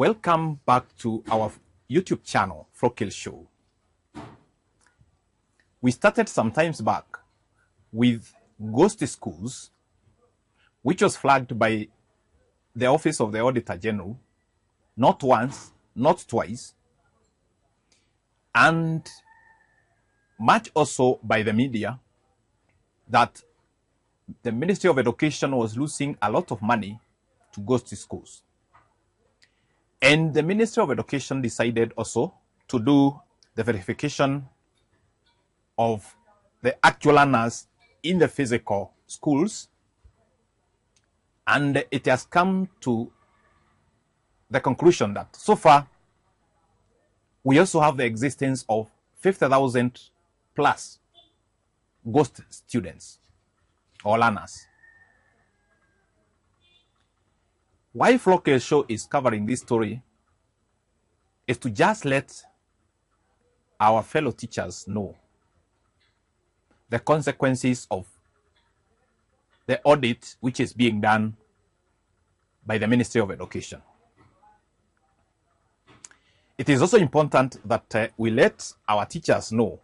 Welcome back to our YouTube channel, Flockel Show. We started some times back with ghost schools, which was flagged by the Office of the Auditor General, not once, not twice, and much also by the media, that the Ministry of Education was losing a lot of money to ghost schools. And the Ministry of Education decided also to do the verification of the actual learners in the physical schools. And it has come to the conclusion that so far, we also have the existence of 50,000 plus ghost students or learners. Why Flockel Show is covering this story is to just let our fellow teachers know the consequences of the audit which is being done by the Ministry of Education. It is also important that we let our teachers know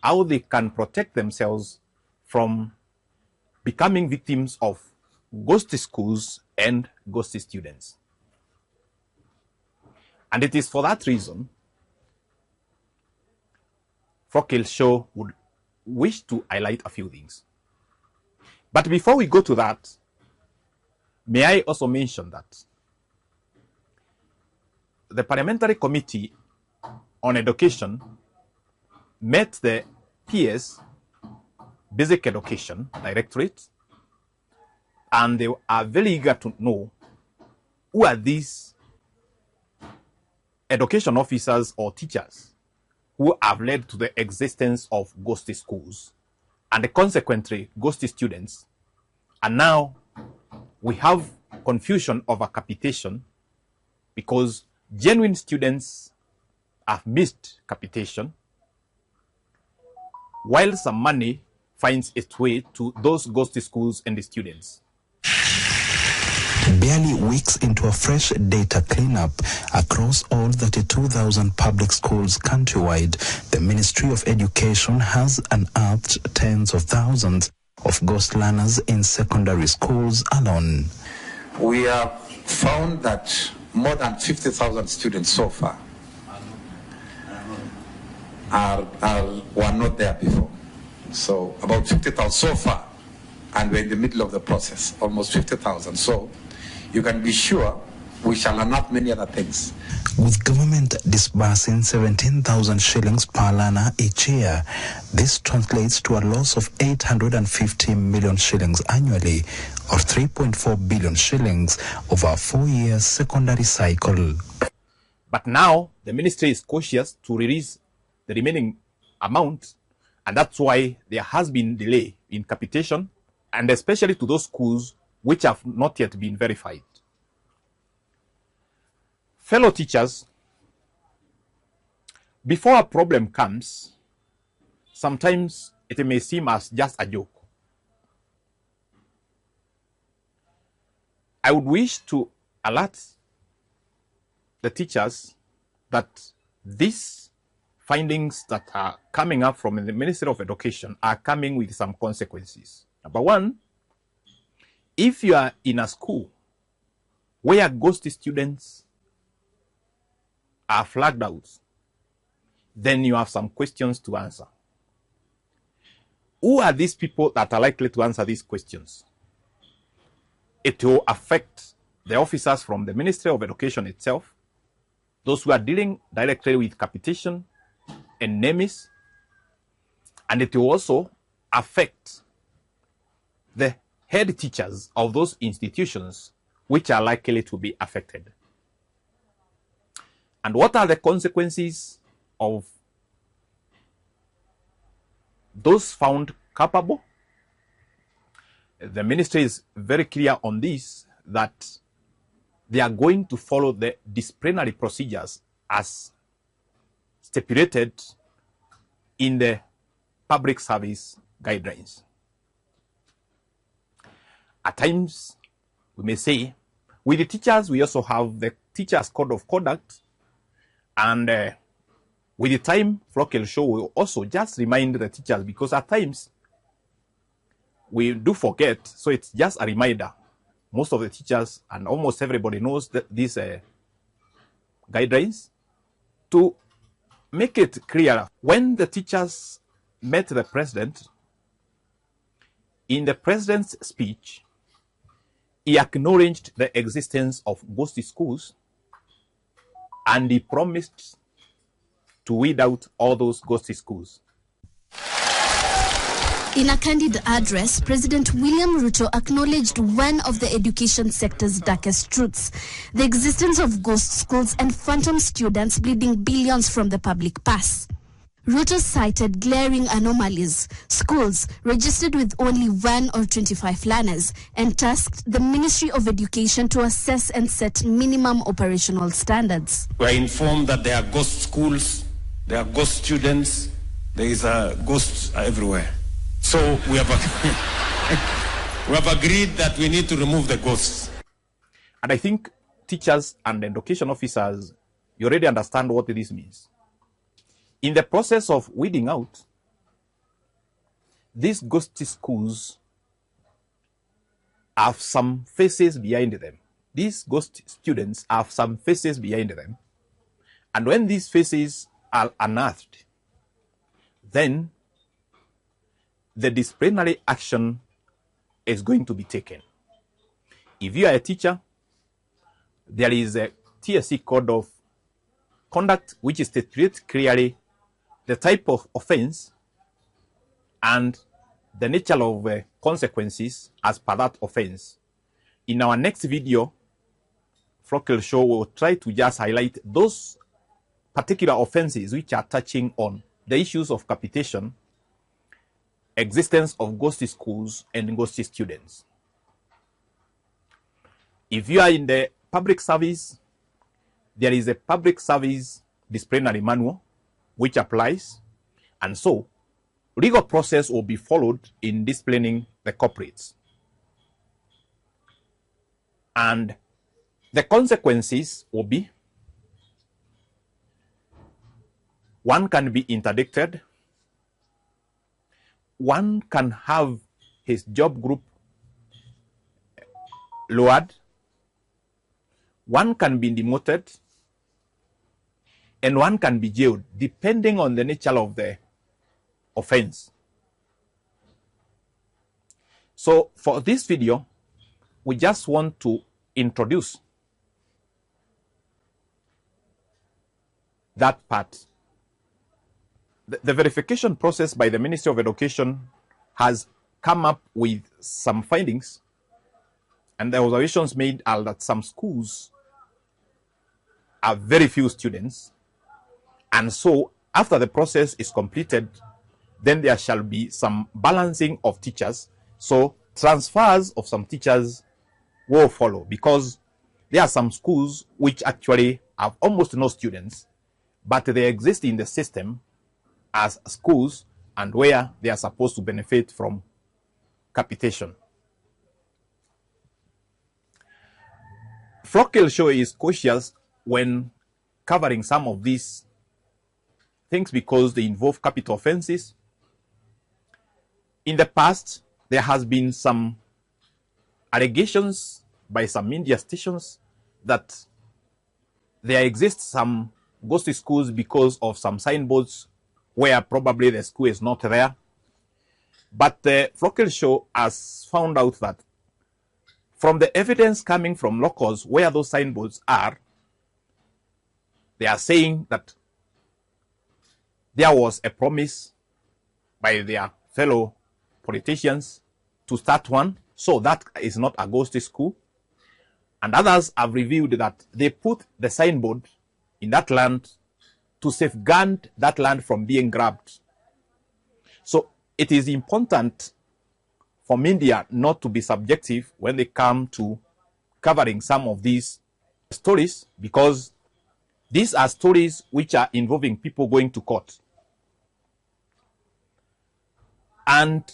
how they can protect themselves from becoming victims of ghost schools and ghost students. And it is for that reason Flockel Show would wish to highlight a few things. But before we go to that, may I also mention that the Parliamentary Committee on Education met the PS Basic Education Directorate, and they are very eager to know who are these education officers or teachers who have led to the existence of ghost schools and consequently ghost students. And now we have confusion over capitation because genuine students have missed capitation, while some money finds its way to those ghost schools and the students. Barely weeks into a fresh data cleanup across all 32,000 public schools countrywide, the Ministry of Education has unearthed tens of thousands of ghost learners in secondary schools alone. We have found that more than 50,000 students so far were not there before. So about 50,000 so far, and we're in the middle of the process, almost 50,000. So you can be sure we shall unearth many other things. With government disbursing 17,000 shillings per learner each year, this translates to a loss of 850 million shillings annually, or 3.4 billion shillings over a 4-year secondary cycle. But now the ministry is cautious to release the remaining amount, and that's why there has been delay in capitation, and especially to those schools which have not yet been verified. Fellow teachers, before a problem comes, sometimes it may seem as just a joke. I would wish to alert the teachers that these findings that are coming up from the Ministry of Education are coming with some consequences. Number one, if you are in a school where ghost students are flagged out, then you have some questions to answer. Who are these people that are likely to answer these questions? It will affect the officers from the Ministry of Education itself, those who are dealing directly with capitation and NEMIS, and it will also affect the head teachers of those institutions which are likely to be affected. And what are the consequences of those found culpable? The ministry is very clear on this, that they are going to follow the disciplinary procedures as stipulated in the public service guidelines. At times, we may say, with the teachers, we also have the teachers' code of conduct, and with the time, Flockel Show will also just remind the teachers, because at times we do forget, so it's just a reminder. Most of the teachers and almost everybody knows that these guidelines, to make it clearer. When the teachers met the president, in the president's speech, he acknowledged the existence of ghost schools, and he promised to weed out all those ghost schools. In a candid address, President William Ruto acknowledged one of the education sector's darkest truths: the existence of ghost schools and phantom students bleeding billions from the public purse. Ruto cited glaring anomalies: schools registered with only 1 or 25 learners, and tasked the Ministry of Education to assess and set minimum operational standards. We are informed that there are ghost schools, there are ghost students, there is a ghost everywhere. So we have agreed that we need to remove the ghosts. And I think teachers and education officers, you already understand what this means. In the process of weeding out, these ghost schools have some faces behind them. These ghost students have some faces behind them. And when these faces are unearthed, then the disciplinary action is going to be taken. If you are a teacher, there is a TSC code of conduct which states clearly the type of offense and the nature of consequences as per that offense. In our next video, Flockel Show will try to just highlight those particular offenses which are touching on the issues of capitation, existence of ghost schools and ghost students. If you are in the public service, there is a public service disciplinary manual which applies, and so legal process will be followed in disciplining the culprits. And the consequences will be: one can be interdicted, one can have his job group lowered, one can be demoted, and one can be jailed, depending on the nature of the offense. So for this video, we just want to introduce that part. The verification process by the Ministry of Education has come up with some findings, and the observations made are that some schools have very few students, and so after the process is completed, then there shall be some balancing of teachers. So transfers of some teachers will follow, because there are some schools which actually have almost no students, but they exist in the system as schools and where they are supposed to benefit from capitation. Flockel Show is cautious when covering some of these things because they involve capital offenses. In the past, there has been some allegations by some media stations that there exist some ghost schools because of some signboards where probably the school is not there. But the Flockel Show has found out that from the evidence coming from locals where those signboards are, they are saying that there was a promise by their fellow politicians to start one, so that is not a ghost school. And others have revealed that they put the signboard in that land to safeguard that land from being grabbed. So it is important for media not to be subjective when they come to covering some of these stories, because these are stories which are involving people going to court. And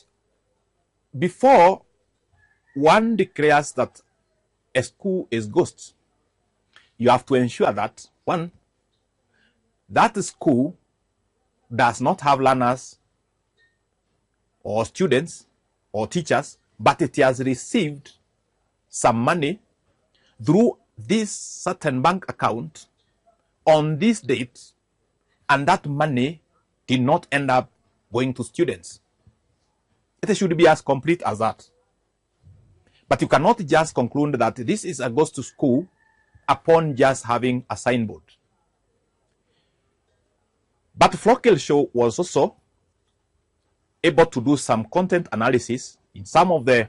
before one declares that a school is ghost, you have to ensure that, one, that school does not have learners or students or teachers, but it has received some money through this certain bank account on this date, and that money did not end up going to students. It should be as complete as that. But you cannot just conclude that this is a goes to school upon just having a signboard. But Flockel was also able to do some content analysis in some of the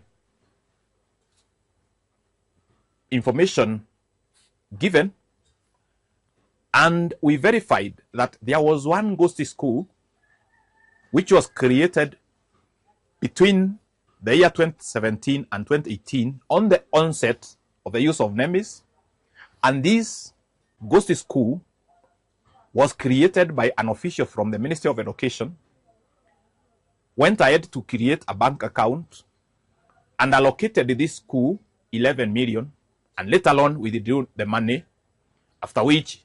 information given, and we verified that there was one ghost school which was created between the year 2017 and 2018 on the onset of the use of NEMIS, and this ghost school was created by an official from the Ministry of Education, went ahead to create a bank account and allocated this school 11 million, and later on withdrew the money, after which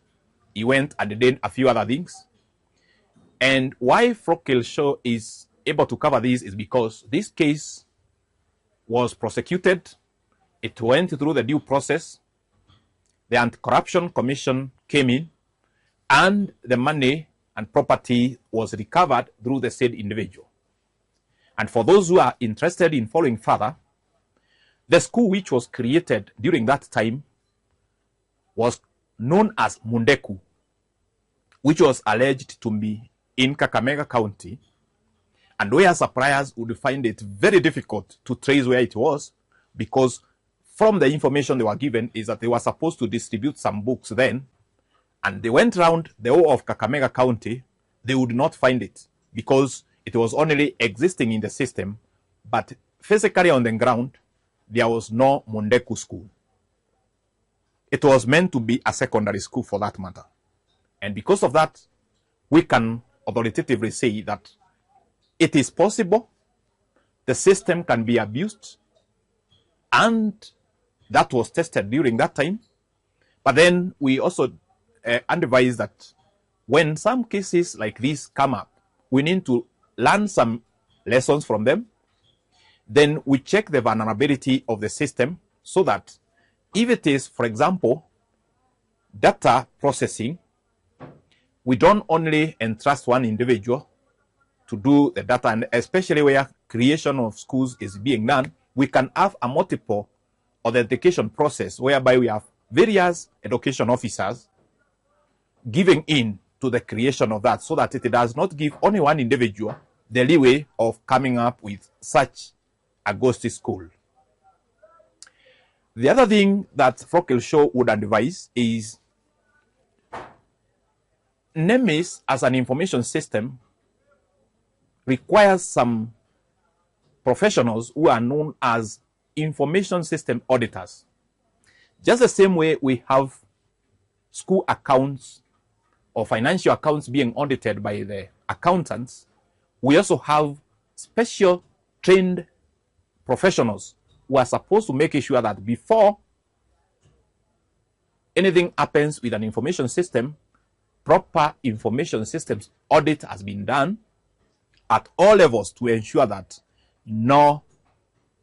he went and did a few other things. And why Flockel is able to cover this is because this case was prosecuted, it went through the due process, the Anti-Corruption Commission came in, and the money and property was recovered through the said individual. And for those who are interested in following further, the school which was created during that time was known as Mundeku, which was alleged to be in Kakamega County, and where suppliers would find it very difficult to trace where it was, because from the information they were given is that they were supposed to distribute some books then, and they went around the whole of Kakamega County, they would not find it because it was only existing in the system, but physically on the ground, there was no Mundeku school. It was meant to be a secondary school for that matter. And because of that, we can authoritatively say that it is possible the system can be abused, and that was tested during that time. But then we also advise that when some cases like this come up, we need to learn some lessons from them. Then we check the vulnerability of the system so that if it is, for example, data processing, we don't only entrust one individual to do the data, and especially where creation of schools is being done, we can have a multiple authentication process whereby we have various education officers giving in to the creation of that, so that it does not give only one individual the leeway of coming up with such a ghost school. The other thing that Flockel would advise is NEMIS as an information system requires some professionals who are known as information system auditors. Just the same way we have school accounts or financial accounts being audited by the accountants, we also have special trained professionals who are supposed to make sure that before anything happens with an information system, proper information systems audit has been done at all levels to ensure that no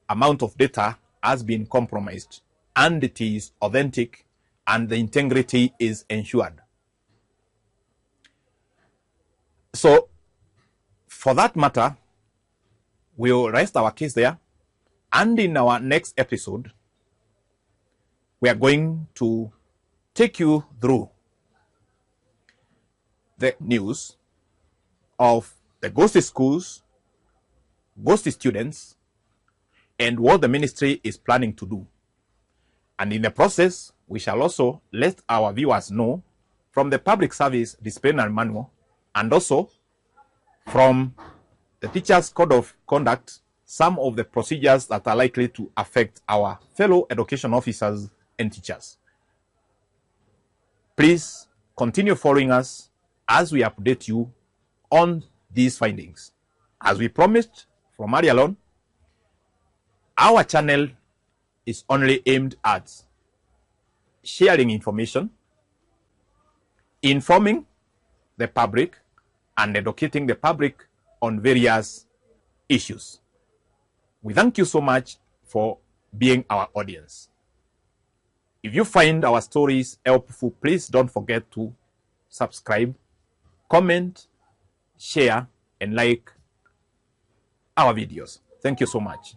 amount of data has been compromised, and it is authentic and the integrity is ensured. So for that matter, we'll rest our case there, and in our next episode we are going to take you through the news of the ghost schools, ghost students, and what the ministry is planning to do. And in the process, we shall also let our viewers know from the Public Service Disciplinary Manual and also from the Teachers' Code of Conduct some of the procedures that are likely to affect our fellow education officers and teachers. Please continue following us as we update you on these findings. As we promised from earlier on, our channel is only aimed at sharing information, informing the public, and educating the public on various issues. We thank you so much for being our audience. If you find our stories helpful, please don't forget to subscribe, comment, share, and like our videos. Thank you so much.